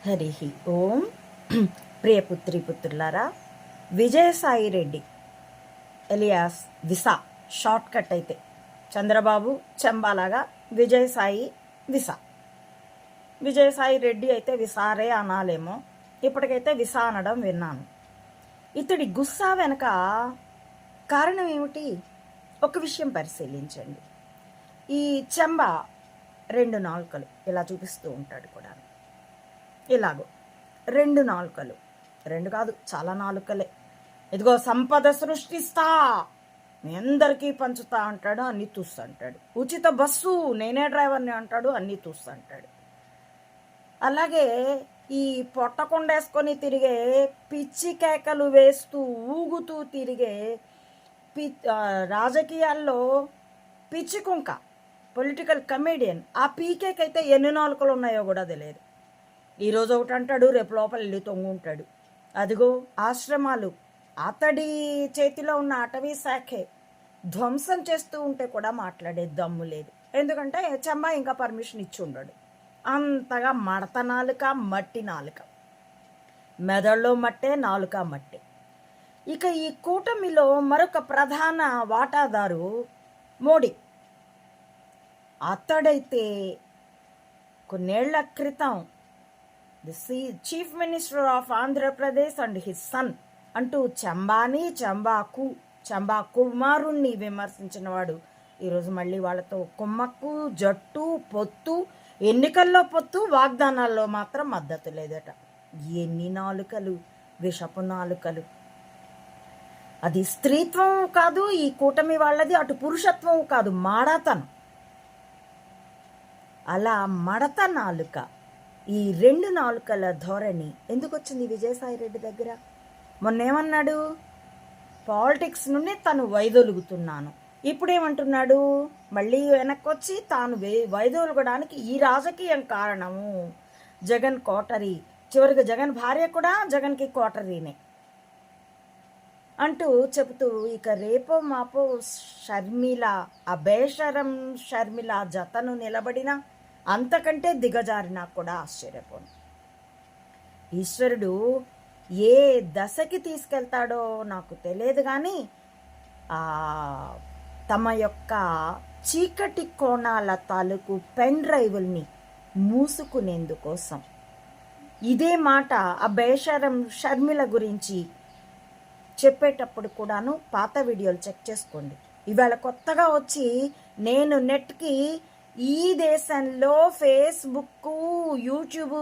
హరి ఓం. ప్రియపుత్రి పుత్రులారా, Vijayasai Reddy alias Visa, short cut అయితే చంద్రబాబు చెంబాలాగా విజయసాయి విసా. విజయసాయి రెడ్డి అయితే విసారే అనాలేమో, ఇప్పటికైతే విసా అనడం విన్నాను. ఇతడి గుస్సా వెనక కారణం ఏమిటి? ఒక విషయం పరిశీలించండి. ఈ చెంబ 2 నాలుకలు ఇలా చూపిస్తూ ఉంటాడు కూడా. ఇలాగో 2 నాలుకలు, 2 కాదు చాలా నాలుకలే. ఇదిగో సంపద సృష్టిస్తా, మీ అందరికీ పంచుతా అంటాడు, అన్నీ చూస్తా అంటాడు. ఉచిత బస్సు నేనే డ్రైవర్ని అంటాడు, అన్నీ చూస్తా అంటాడు. అలాగే ఈ పొట్టకొండేసుకొని తిరిగే, పిచ్చి కేకలు వేస్తూ ఊగుతూ తిరిగే రాజకీయాల్లో పిచ్చి కుంక పొలిటికల్ కమేడియన్, ఆ పీకేకైతే ఎన్ని నాలుకలు ఉన్నాయో కూడా తెలియదు. ఈరోజు ఒకటి అంటాడు, రేపు లోపల వెళ్ళి తొంగుంటాడు. అదిగో ఆశ్రమాలు అతడి చేతిలో ఉన్న అటవీ శాఖే ధ్వంసం చేస్తూ ఉంటే కూడా మాట్లాడే దమ్ము లేదు. ఎందుకంటే చెంబా ఇంకా పర్మిషన్ ఇచ్చి ఉండడు. అంతగా మడత నాలుక, మట్టి నాలుక, మెదడులో మట్టే, నాలుక మట్టే. ఇక ఈ కూటమిలో మరొక ప్రధాన వాటాదారు మోడీ. అతడైతే కొన్నేళ్ల క్రితం the chief minister of Andhra Pradesh and his son అంటూ చెంబాని, చెంబా కుమారుణ్ణి విమర్శించిన వాడు ఈరోజు మళ్ళీ వాళ్ళతో కుమ్మక్కు, జట్టు, పొత్తు, ఎన్నికల్లో పొత్తు, వాగ్దానాల్లో మాత్రం మద్దతు లేదట. ఎన్ని నాలుకలు, విషపు నాలుకలు. అది స్త్రీత్వం కాదు ఈ కూటమి వాళ్ళది, అటు పురుషత్వం కాదు, మాడతనం. అలా మడత నాలుక, ఈ 2 నాలుకల ధోరణి ఎందుకు వచ్చింది విజయసాయి రెడ్డి దగ్గర? మొన్నేమన్నాడు? పాలిటిక్స్ నుండి తను వైదొలుగుతున్నాను. ఇప్పుడేమంటున్నాడు? మళ్ళీ వెనక్కి వచ్చి తాను వైదొలగడానికి ఈ రాజకీయం కారణము, జగన్ కోటరీ, చివరికి జగన్ భార్య కూడా జగన్కి కోటరీనే అంటూ చెబుతూ, ఇక రేపో మాపో షర్మిల, ఆ బేషరం షర్మిల జతను నిలబడిన, అంతకంటే దిగజారినా కూడా ఆశ్చర్యపోను. ఈశ్వరుడు ఏ దశకి తీసుకెళ్తాడో నాకు తెలియదు, కానీ తమ యొక్క చీకటి కోణాల తాలూకు పెన్ డ్రైవుల్ని మూసుకునేందుకోసం ఇదే మాట ఆ బేషరం షర్మిల గురించి చెప్పేటప్పుడు కూడాను పాత వీడియోలు చెక్ చేసుకోండి. ఇవాళ కొత్తగా వచ్చి నేను నెట్కి ఈ దేశంలో ఫేస్బుక్, యూట్యూబ్